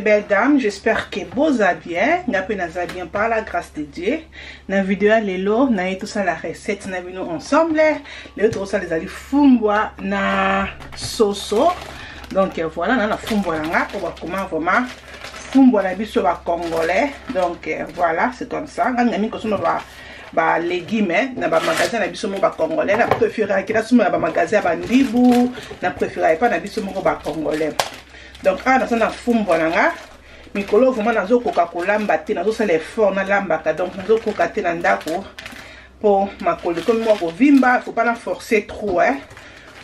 belles dames, j'espère que vous allez bien. Naza bien par la grâce de Dieu. Dans la vidéo lelo, na tout ça la recette na vino ensemble. Le tout ça les ali fumbwa na soso. Donc voilà, na fumbwa nga on va comment vraiment fumbwa na biso ba congolais. Donc voilà, c'est comme ça. Ngami ko sono ba légumes na ba magasin na biso mo ba congolais. Na préférer que na somo ba magasin ba ndibu, na préférer pas na biso mo ba congolais. Donc ah dans na fumbwa nga mikolo vraiment nazo koka kolamba te nazo sala effort na lambaka donc nazo koka te na ndako pour makolo comme moi ko vimba, faut pas la forcer trop hein.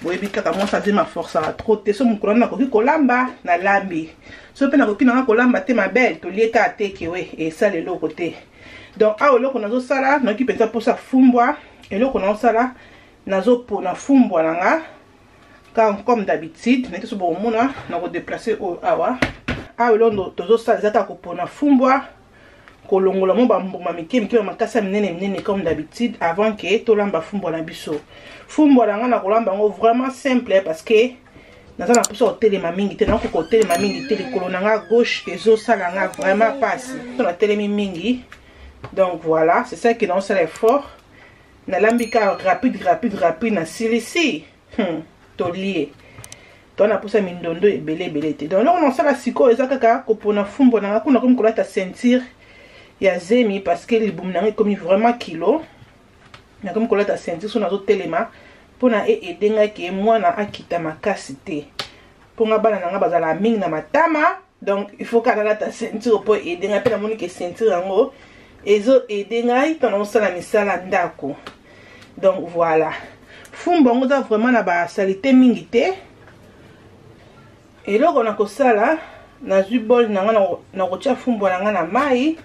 Boyebi kaka moi ça dit ma force à trop te so mukolo na koki kolamba na lambi. So pe na koki na kolamba te ma belle to lieka te ke we et ça le loko te. Donc ah loko nazo sala na ki pensa pour ça fumbwa et loko nazo sala nazo po na fumbwa nga. Comme d'habitude, nous allons déplacer au awa. Alors, tozo salzaka kopona fumbwa kolongola mo bambuma mike makasa minene comme d'habitude avant que tolamba fumbwa na biso. Fumbwa nga na kolamba ngo vraiment simple parce que naza na posa hotelema mingi te na ko hotelema mingi te likolo nga gauche ezo sala nga vraiment passe. To na telemi mingi. Donc voilà, c'est ça qui nous sala effort. Na lambika rapide na silisi. Tolié. Donc on a poussé mindondo et belé te. Donc là on a la siko ezaka ko pona fumbo na kuna comme kolata sentir ya zemi parce que les boum na comme vraiment kilo. Na comme kolata sentir so na zo telema pona aider nga ke mwana akita makasi te. Ponga bana nga bazala mingi na matama. Donc il faut ka ta sentir pour aider nga pe na moni ke sentir yango ezo aider nga tona osala misala ndako. Donc voilà. Fumbo ngo za vraiment na ba salité mingi te. Et là on a ko sala na zubol na na ko tia fumbo na nga na mai.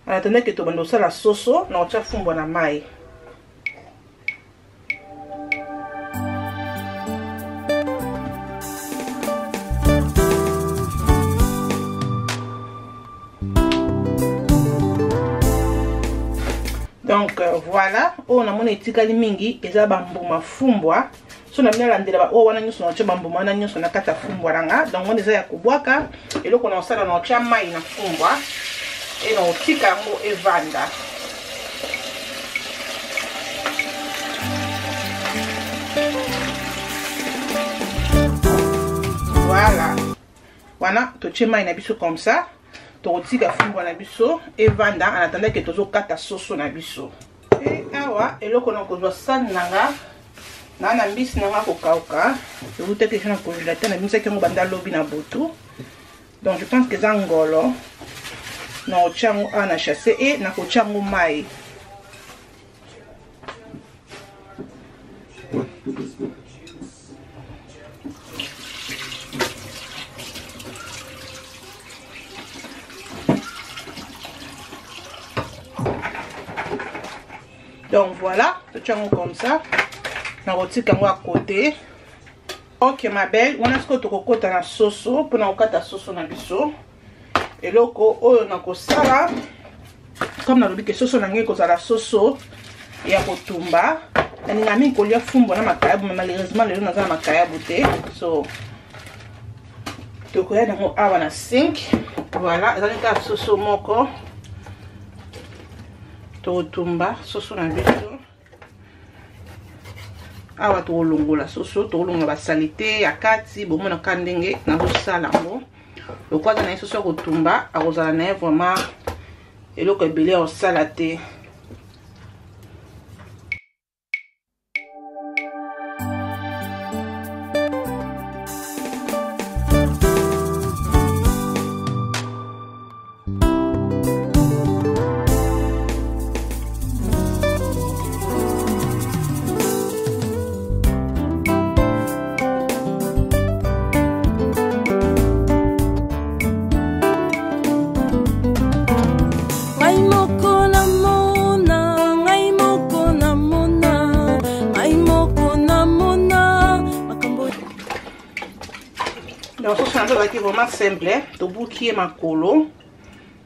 En attendant que to bando sala soso na ko tia fumbo na mai. Donc voilà, on a mon etikali mingi eza bambuma fumbwa. So na mina landela ba o wana nyuso na cha bambuma na nyuso na kata fumbwa ranga. Donc on eza ya kubwaka eloko na osala na cha mai na fumbwa et na otika ngo evanda. Voilà. Wana to cha mai na biso comme ça. Totika fumbwa na biso evanda en attendant que tozo kata soso na biso. Et awa eloko na kozwa san nanga na mbisi nanga ko kauka. Je vous teke na congélateur na mbisi ke ngobanda lobi na botu. Donc je pense que za ngolo na ochango ana chassé et na ko chango mai. Donc voilà, je tiens comme ça. Na roti kango à côté. Ok ma belle, on a ce que tu kokota na soso pour na okata soso na biso. Et loko oyo na ko sala comme na lobi ke soso na ngi ko sala soso ya kotumba. Na ngami ko lia fumbo na makayabu mais malheureusement le na za makayabu te. So to ko ya na mo awa na sink. Voilà, ezali ka soso moko. Totumba soso na biso awa to longola soso to longola ba salité ya kati bomo na kandenge na sala ngo lokwaza na soso ko tumba akozala na vraiment eloko ebele o salate. Donc ça c'est vraiment simple, to bouquer ma colo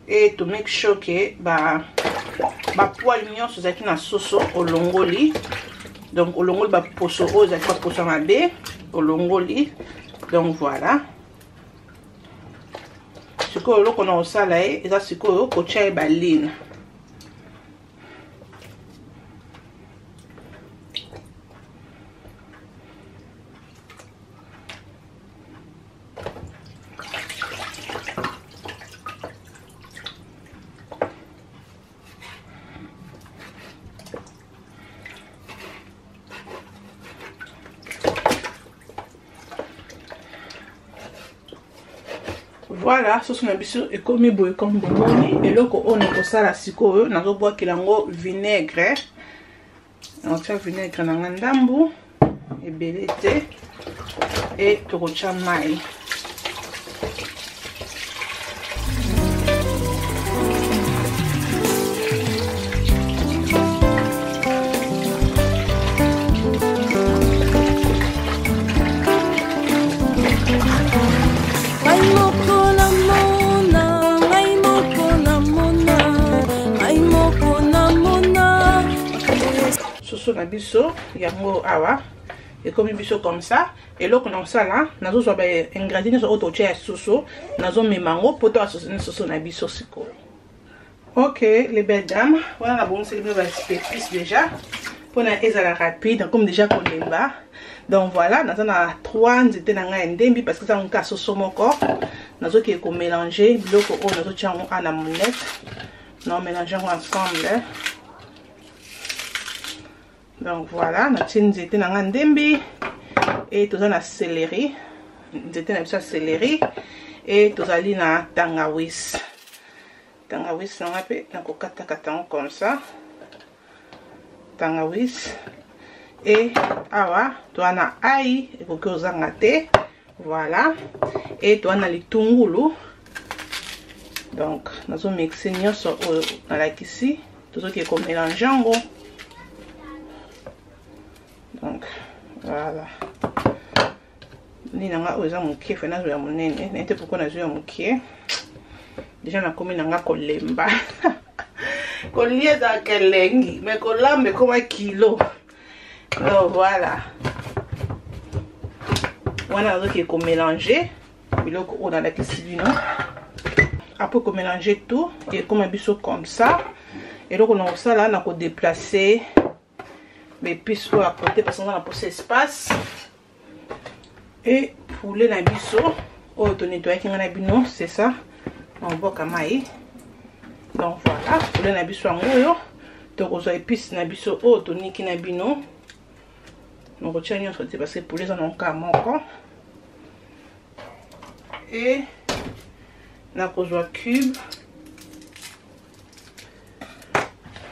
et to make sure que ba poil mignon so zaki na soso olongoli. Donc olongoli ba poso o zaki ba poso mabe olongoli. Donc voilà. sikoyo eloko na osala ye eza sikoyo kotia ye baline. Voilà, soso na biso ekomi boye comme bomoni. Eloko on kosala sikoyo nazobwakela yango vinaigre. Natia vinaigre na ndambu ebele te et tokotia mai. Soso na biso yango awa ekomi biso comme ça. Eloko na osala nazozwa ba ingrédients oto tia soso nazomema ngo poto asosene soso na biso sikoyo. Ok les belles dames, voilà la bonne c'est les épices déjà pour na ezala rapide comme déjà kolemba. Donc voilà, nazana 3 nzete na nga ndembi parce que ça on casse soso moko nazoki ko mélanger biloko o nazo tia ngo ana monette. Non, mélanger ensemble. Donc voilà, notre nzete na nga ndembi et tout ça na céleri. Nzete na biso céleri et tozali na tangawis. Tangawis on appelle na kokata kata comme ça. Tangawis et awa to ana ai ekoki ozanga te. Voilà. Et to ana litungulu. Donc nazo mixer nyonso na la kisi tozoki ko mélanger ngo. Donc voilà. Ni nanga oza mukie fe nazo ya munene nete pourquoi nazo ya mukie. Déjà na komi nanga kolemba. Kolie za kelengi mais kolambe comme kilo. Donc voilà. Voilà nazo ki ko mélanger biloko on a la kisi non. Après qu'on mélanger tout et comme un biseau comme ça et donc on a ça là on a déplacer mes pistes à côté parce qu'on a posé espace et pour les biseau au to nettoyer qui ngana bino c'est ça on voit comme donc voilà pour les biseau en yo to ko zo épices na biseau au to niki na bino on retient nyo sauté parce que pour les on a encore manquant et na kozwa cube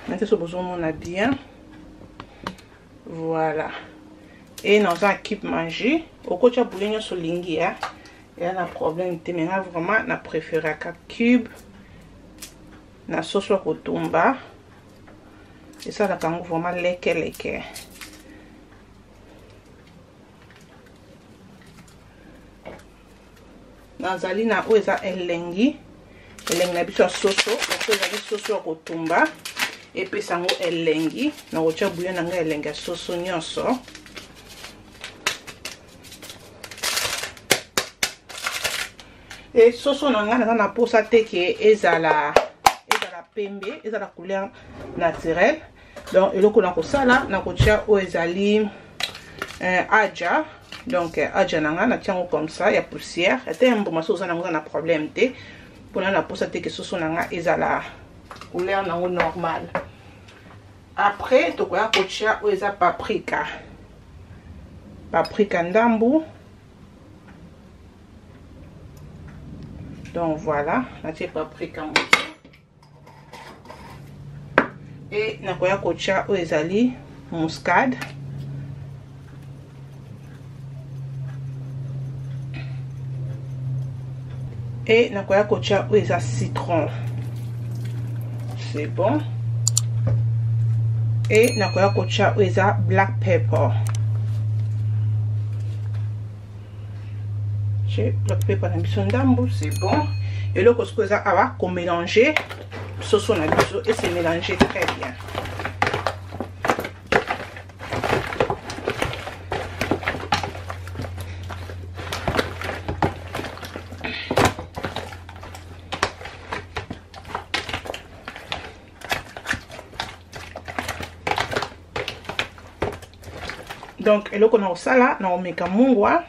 maintenant ce besoin on a bien voilà et dans un cube manger au coach a bouillon sur lingi ya et un problème te mais vraiment na préféré ka cube na sauce kotumba et ça la kango vraiment leke nazali na o eza elengi na biso soso okozali soso kotumba et puis sango elengi na kotia bouillon na nga elengi soso nyonso et soso na nga na posa te ke ezala pembe ezala couleur naturelle donc eloko na kosala na kotia o ezali aja. Donc aja nanga na tiango comme ça ya poussière et un bon maso na ngana problème te pour na posa te que soso nanga ezala couleur nango normal. Après to koya kotia o eza paprika ndambu. Donc voilà na tie paprika et na koya kotia o ezali muscade. Et na koya kocha ou eza citron. C'est bon. Et na koya kocha ou eza black pepper. J'ai black pepper na biso ndambu, c'est bon. Et le kosko eza awa ko mélanger soso na biso et c'est mélanger très bien. Donc eloko na osala na omeka mungwa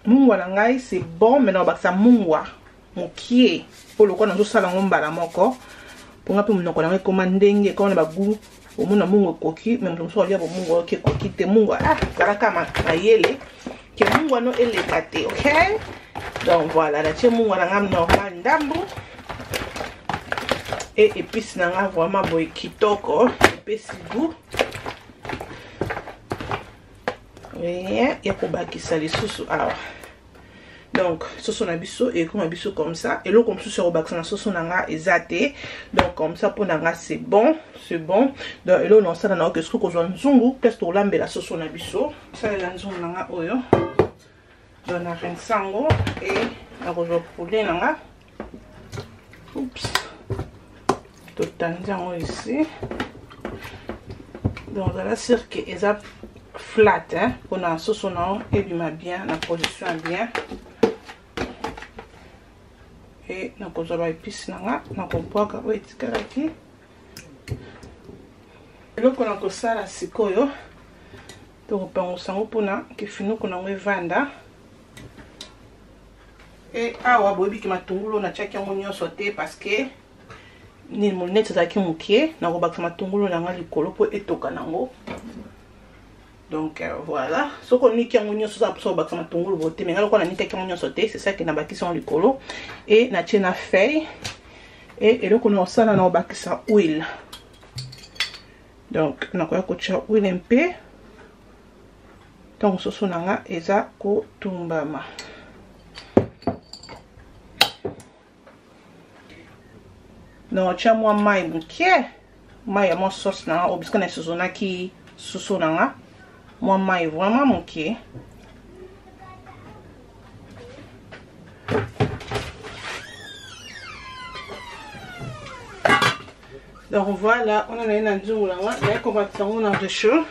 na ngai c'est bon, mais na bakisa mungwa mokie pour loko na osala ngombala moko pour nga pe munoko na ngai koma ndenge koma na bagu omuna mungwa koki, mais muso alia bo mungwa ke koki te mungwa karaka mayele ke mungwa no eleka te, OK? Donc voilà, la tie mungwa na nga normal ndambu et épice na nga vraiment boy kitoko épice goût. Rien, il y a pour bakisa les sous alors. Donc sauce na biso et comme biso comme ça et l'eau comme ça sur bakisa na sauce na nga ezate. Donc comme ça pour na nga c'est bon, donc l'eau non ça na que ce que je nzungu qu'est-ce que lambe la sauce na biso. Ça la nzungu na nga oyo. Donc na rensango et na rejo poulet na nga. Oups. Tout tanzango ici. Donc là c'est que ezap flat hein pour la sauce non et du bien la position bien et na ko zoba épice na ko poka o etikaraki eloko na ko sala sikoyo to ko pango sango pona ke finu ko na ngevanda et awa boyebi ki matungulu na chaki yango nyonso te parce que ni monete zaki mukie na ko bakisa matungulu na nga likolo po etoka nango. Donc voilà, ce qu'on dit qu'il y a un sur ça pour bakisa matungulu boté, mais alors qu'on a ni qu'il y a un sauté, c'est ça qui n'a pas qui sont les colos et na tiena feuille et donc on a ça na bakisa huile. Donc na ko kocha huile un peu. Donc soso nanga eza ko tumbama. Donc tia moi mai bukie, mai mo sauce na obiska na soso na ki soso nanga. Moi mai vraiment moqué. Donc voilà, on a un nzungu là, mais qu'on va on a de chaud.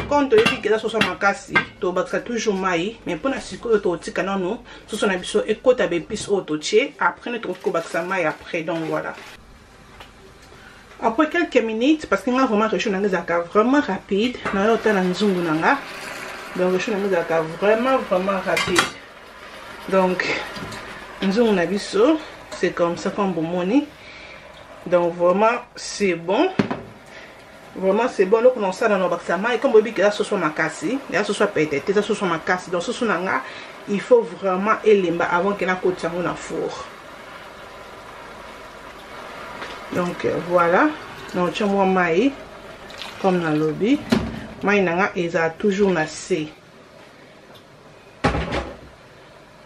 Quand on dit que ça soit makasi, to baksa toujours mai, mais pour na siko to tika nanu, so na biso ekota be pis otoche, après ne trouve ko baksa mai après, donc voilà. Après quelques minutes, parce que moi vraiment je suis vraiment rapide, na yo tala nzungu nanga. Donc je suis vraiment rapide. Donc nzungu na biso, c'est comme ça comme bomoni. Donc vraiment c'est bon. Vraiment c'est bon. Donc on ça dans nos baksama et comme bobi que là ce soit makasi, là ce soit peut-être ça ce soit makasi. Donc ce soit nanga, il faut vraiment elemba avant que la côte soit dans four. Donc voilà, donc tiens moi maï comme dans le lobby, maï nanga eza toujours na C.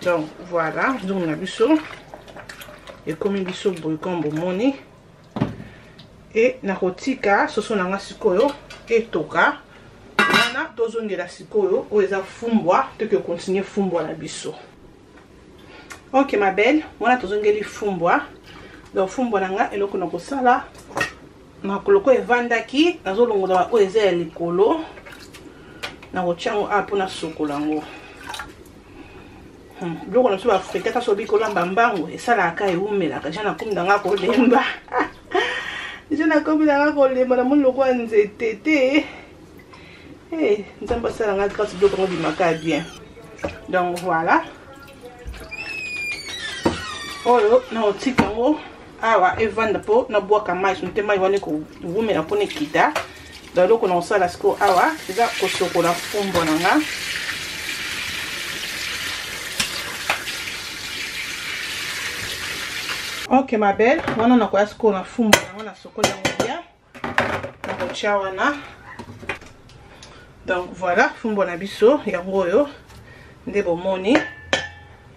Donc voilà, donc on a biso et comme biso boy comme bomoni et na kotika soso nanga sikoyo et toka wana tozongela sikoyo o eza fumbwa te que continuer fumbwa na biso. OK ma belle, wana tozongeli fumbwa. Donc fumbwa nanga eloko na kosala na koloko evandaki nazolongola o eza ya likolo na kochango apo na sokolango. Biloko na so ba frite ka so bikolamba mbango esala ka eumelaka jana komdanga ko lemba. Jana komdanga ko lemba na moloko nzete te. Nzamba sala nga grâce biloko bimaka bien. Donc voilà. Oyo na otikango awa evanda po na boaka mai sunte mai wane ko wumela pone kita da loko na osala siko awa eza ko sokola fumbo nanga. OK ma belle, wana na kwa siko na fumbo nanga na sokola ngobia na kocha wana. Donc voilà fumbo na biso yango oyo nde bomoni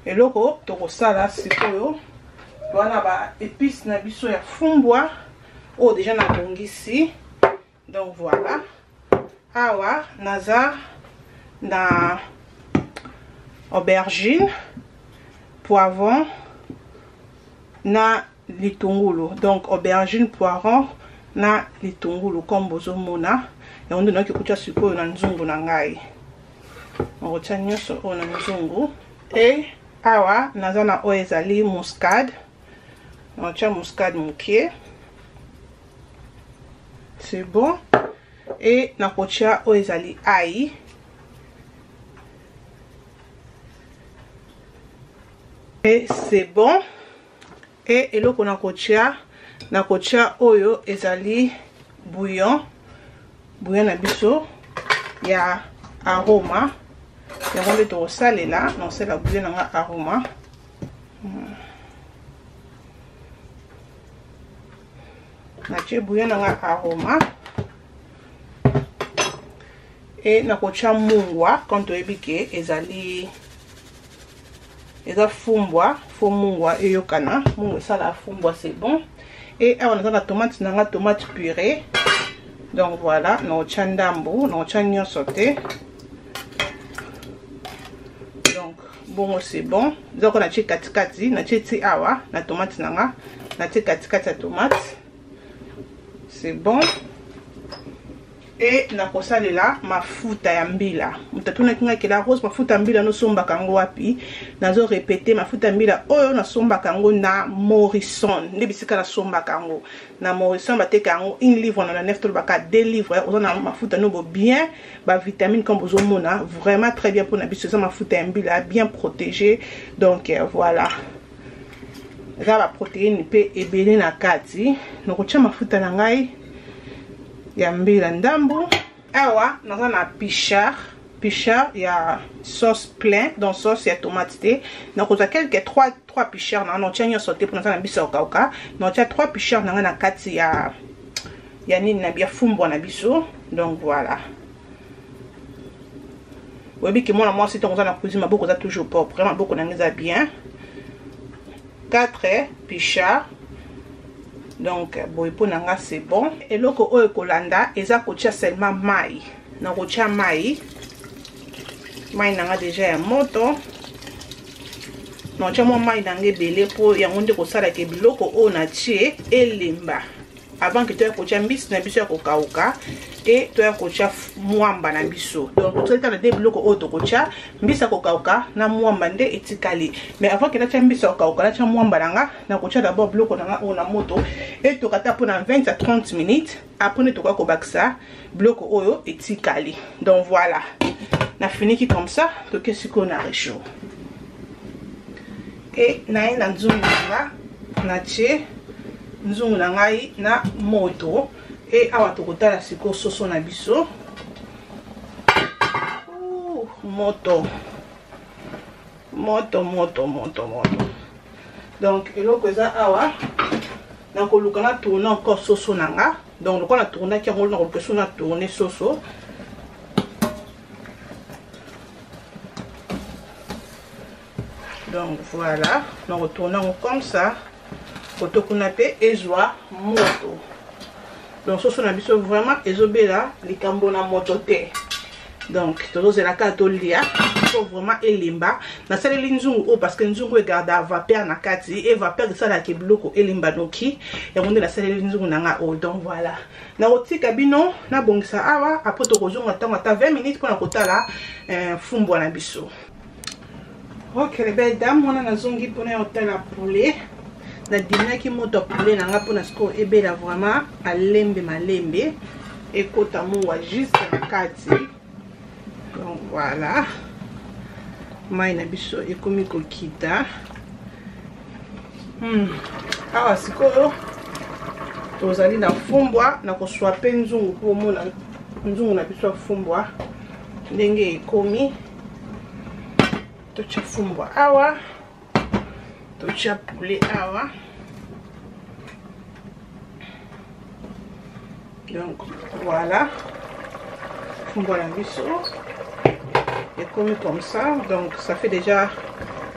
eloko tokosala sikoyo wana ba épices na biso ya fumbwa o déjà na bongisi. Donc voilà awa naza na aubergine, poivron na litungulu. Donc aubergine, poivron na litungulu comme bozomona et on donne que kucha sikoyo na nzungu na ngai on retient nyonso o na nzungu. Et awa naza na o ezali muscade. On tient muscade moqué. C'est bon. et nakotia oyo ezali ai. Et c'est bon. Et eloko nakotia oyo ezali bouillon na biso ya aroma. Yango nde tokosalela na osala bouillon nanga aroma. Natie bouillon nanga aroma. Et nakotia mungwa quand toyebi ke ezali eza fumbwa, fo mungwa eyokana, mungwa sala fumbwa, c'est bon. Et on a la tomate nanga tomate purée. Donc voilà, nakotia ndambu, nakotia nyon sauté. Donc bon, c'est bon. Donc on a tie katikati, na tie ti awa na tomate nanga, na tie katikati ya tomate. C'est bon. Et nakosalela mafuta ya mbila. Mutatuna kinga kila rose mafuta mbila no somba kango wapi. Nazo répéter mafuta mbila oyo na somba kango na Morrison. Nde bisika na somba kango. Na Morrison ba te kango 1 livre na 9 tolbaka 2 livres. Ozo na mafuta no bo bien ba vitamine comme bozo mona vraiment très bien pour na biso ça mafuta ya mbila bien protégé. Donc voilà. Za ba protéine pe ebele na kati. Nokotia mafuta na ngai ya mbila ndambu. Awa naza na pichard ya sauce plein donc sauce ya tomate te. Nakoza quelques 3 pichards na tia nyo sauté pour na biso okauka. Na tia 3 pichards na kati ya nini na bia fumbwa na biso. Donc voilà. Webi ki moi si ton na cuisine maboko za toujours propre. Vraiment beaucoup na ngeza bien. 4 pichards. Donc boipo nanga c'est bon. Et loko oyo kolanda eza kotia seulement mai. Na kotia mai nanga déjà ya moto. Na kotia mai nanga ebele po yango nde kosala ke biloko oyo na tie elemba. Avant que tu kotia mbisi na biso ya kokauka et tu kotia mwamba na biso. Donc tu as des biloko oyo to kotia mbisi ya kokauka na mwamba nde etikali. Mais avant que tu tia mbisi ya kokauka na tia mwamba nanga na kotia d'abord biloko nanga oyo na moto et to kata pour 20 à 30 minutes après tu ko bakisa biloko oyo etikali. Donc voilà. Na fini qui comme ça to qu'est-ce qu'on a réchaud. Et na nzungu na tie nzungu na ngai na moto et awa tokotala siko soso na biso. Moto. Donc eloko eza awa na koluka na tourner encore soso nanga. Donc le na tourner ki ngolo na koluka soso na tourner soso. Donc voilà, nous retournons comme ça. Koto kuna pe ezwa moto. Donc soso na biso vraiment ezobela likambo na moto te. Donc tozozela ka tolia faut vraiment elemba na saleli nzungu o parce que nzungu egarda vapeur na kati et vapeur esala ke biloko elemba noki yango nde na saleli nzungu nanga o. Donc voilà na otika bino na bongisa awa après tokozonga tango ata 20 minutes pour na kotala fumbwa na biso. Ok les belles dames, on a nazongi pour na hôtel poulet. Na dîner qui moto poulet na nga pour na score ebela vraiment alembe malembe et kota mungwa juste na kati. Donc voilà. Mai na biso ekomi kokita. Awa sikoyo tozali na fumbwa na koswape nzungu pour mona nzungu na biso fumbwa ndenge ekomi. Tocha fumbwa awa tocha poulet awa. Donc voilà fumbwa la biso et comme ça. Donc ça fait déjà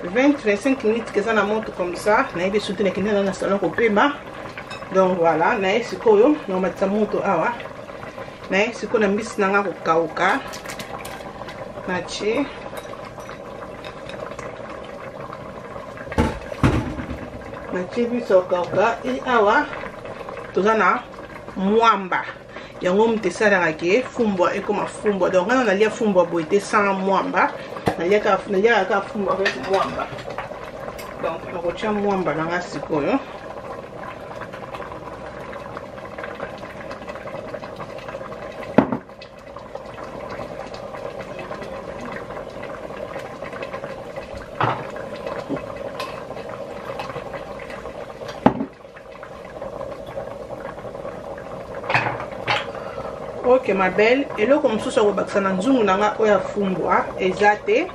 20-25 minutes que ça na monte comme ça na ebe soutenir que na salon kopema. Donc voilà na sikoyo na matsa moto awa na sikoyo na mbisi nanga kokauka na chi biso kauka et awa tozana mwamba yango mtesalaka ke fumbwa ekoma fumbwa. Donc ngana nalia fumbwa boite sans mwamba nalia ka fumbwa avec mwamba. Donc nakotia mwamba nanga sikoyo Ok ma belle, eloko mosusu akobakisa na nzungu nanga oyo afumbwa eza te.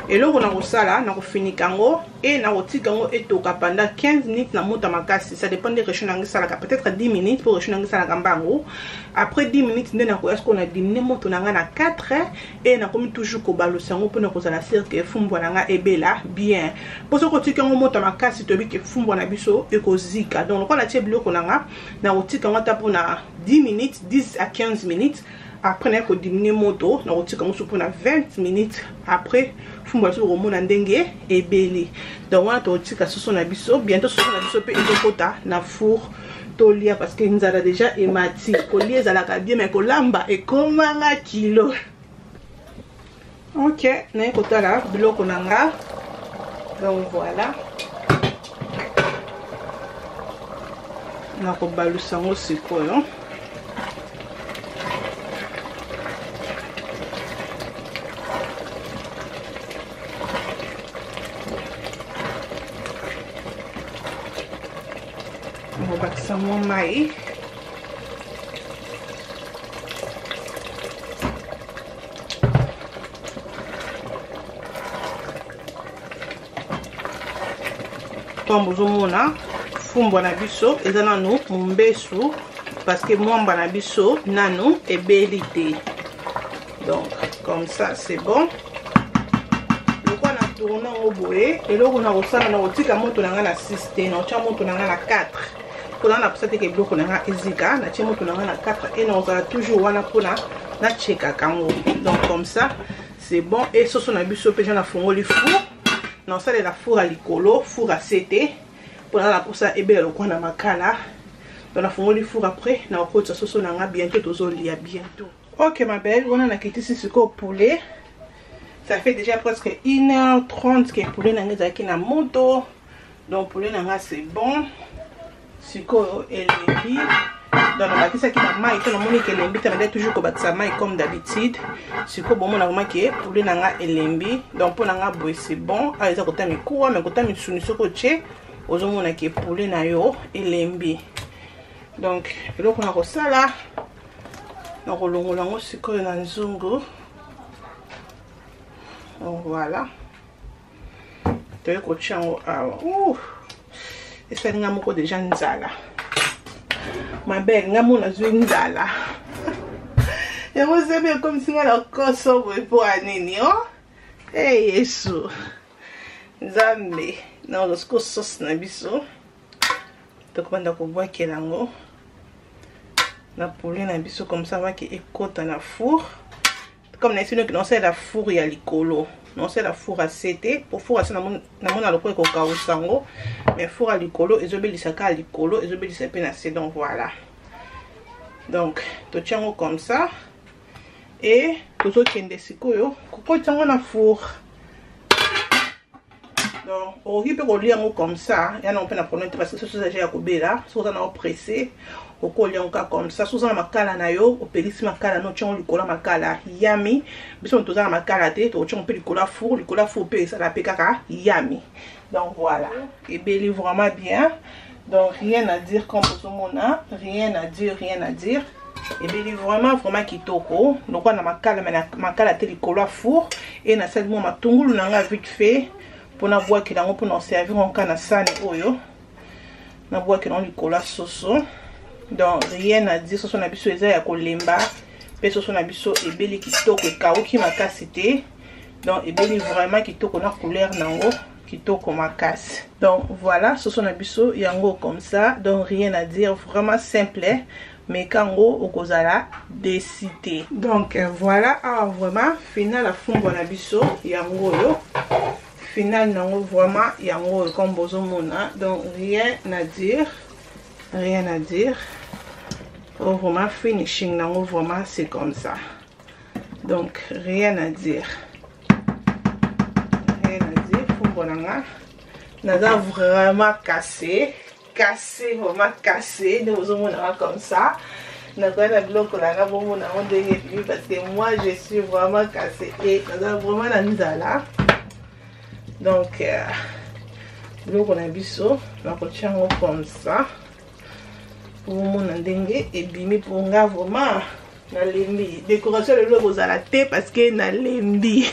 Eloko na kosala na kofinika ngo et na kotika ngo etoka pendant 15 minutes na mota makasi. Ça dépend de réchaud nangi salaka, peut-être 10 minutes pour réchaud nangi salaka mbango. Après 10 minutes nde na koya qu'on a diminué moto nanga na 4 et na komi toujours ko balosa ngo pona ko sala sir que fumbwa nanga ebela bien. Pour ce kotika ngo mota makasi to bi ke fumbwa na biso e ko zika. Donc quand la tie biloko nanga na kotika ngo ta pona 10 minutes, 10 à 15 minutes. Après na ko diminuer moto na kotika ngo pour na 20 minutes. Après fumbwa so ko mona ndenge ebeli. Donc on a totika soso na biso, bientôt soso na biso pe ekota na four tolia parce que nous avons déjà émati. Colis à la bien mais kolamba et comme un kilo. Ok, na kota là, biloko nanga. Donc voilà. Na ko balusa ngo sikoyo. Bakisa mo mai. Tombozo fumbwa na biso eza nanu mbesu parce que mwamba na biso nanu ebeli te. Donc comme ça c'est bon. Loko na tourna ngo boye eloko na kosala na kotika moto nanga na 6 te na tia moto nanga na 4. Pour la personne qui est bloquée dans la ezika, na tiens moto nanga na 4 et on va toujours wana pona na cheka kango. Donc comme ça, c'est bon et soso na biso pe na fongoli four. Non ça la four à likolo, four à 7 pour la pour ça ebe le kwa na makala. Donc la fongoli four après na okota soso nanga bientôt tozolia bientôt. OK ma belle, on a quitté ce poulet. Ça fait déjà presque 1h30 que poulet nanga zaki na moto. Donc poulet nanga c'est bon. Siko elembi dans la bakisa qui na mai to na moni ke elembi ta toujours ko batisa mai comme d'habitude. Siko bon mona vraiment que poulet nanga elembi donc pour nanga boy c'est bon a eza kota mikuwa mais kota misuni soko che ozo mona ke poulet na yo elembi. Donc eloko na ko sala na ko longola ngo siko na nzungu. Donc voilà. Te ko chango awa. Et ça n'a pas de gens nzala. Ma belle, n'a pas de nzala. Et vous savez comme si on a encore pour anini, oh? Eh, Yesu. Zambe. Non, le sauce na biso. Donc, on a qu'on voit qu'il a ngo. La poulet na biso comme ça, va qu'il écoute dans la four. Comme on a essayé de lancer la four, il y a l'icolo. Non c'est la four à 7 pour four à ça na mona le ko ka usango mais four à likolo ezobelisa ka likolo ezobelisa pe na c'est donc voilà. Donc to tiango comme ça et tozo kende sikoyo ko tiango na four. Donc au lieu de liango comme ça ya na on peut na problème parce que ce déjà ya kobela so ça na pressé au collier comme ça sous un makala na yo opelisi makala no tiango likolo makala yami biso toza makala te to tiango pe likolo four pe ça la pekaka yami. Donc voilà et beli vraiment bien. Donc rien à dire comme pour mona, rien à dire et beli vraiment kitoko. Donc on a makala te likolo four et na seulement matungulu nanga vite fait pour na voir que là on peut en servir en kana sani oyo na voir que dans likolo soso. Donc rien à dire, soso na biso eza ya kolemba pe soso na biso ebeli kitoko ekauki makasi te. Donc ebeli vraiment kitoko na couleur nango kitoko makasi. Donc voilà soso na biso yango comme ça. Donc rien à dire, vraiment simple mais kango okozala décidé. Donc voilà, alors vraiment final la fumbo na biso yango yo. Final nango vraiment yango comme bozo mona. Donc rien à dire. Oh, vraiment finishing nango vraiment c'est comme ça. Donc rien à dire fumbo nanga naza vraiment cassé vraiment cassé de vous montrer comme ça na quoi na bloc là bon mon ndenge parce que moi je suis vraiment cassé et naza vraiment na nzala. Donc bloc on a biso na ko chango comme ça. Pour mon ndenge et bimi pour nga vraiment nalembi décoration lelo kozala te parce que nalembi.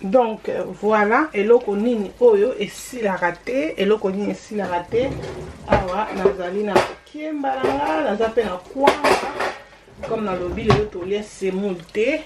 Donc voilà, eloko nini oyo esilaka te, eloko nini esilaka te. Awa nazali na kiemba nanga, naza pe na kwanga comme na lobi lelo tolia semoule te.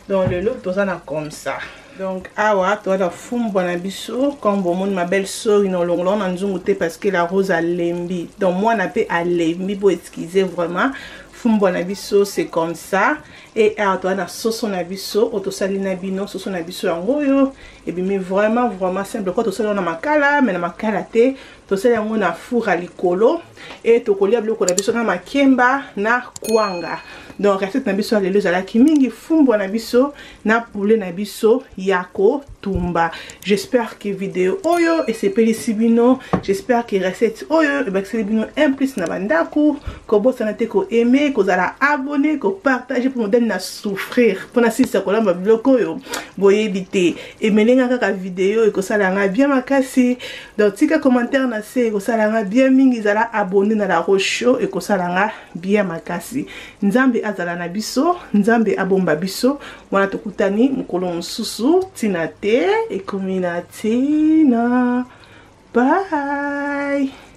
Donc lelo tozana comme ça. Donc awa toza fumbwa na biso comme bomoni ma belle sœur ino longolo na nzungu te parce que la rose a lembi. Donc moi na pe a lembi pour excuser vraiment. Fumbwa na biso c'est comme ça. Et awa toza na soso na biso otosali na bino soso na biso yango yo. Et bien mais vraiment simple quand tosali na makala mais na makala te tosali yango na four à likolo et tokolia biloko na biso na makemba na kwanga. Donc recette na biso lelo ezalaki mingi fumbwa na biso na poulet na biso yako tumba. J'espère que vidéo oyo esepeli sibino, j'espère que recette oyo ebakiseli bino un plus na bandaku ko bosana te ko aimer ko zala abonner ko partager pour me donner na souffrir pour na sisa ko lamba biloko oyo boyebi te emelenga kaka vidéo e ko sala nga bien makasi. Donc tika commentaire na se ko sala nga bien mingi zala abonner na la rocho e ko sala nga bien makasi. Nzambe azala na biso, nzambe abomba biso, wana tokutani mukolo mosusu tina te ekomi na tina. Bye.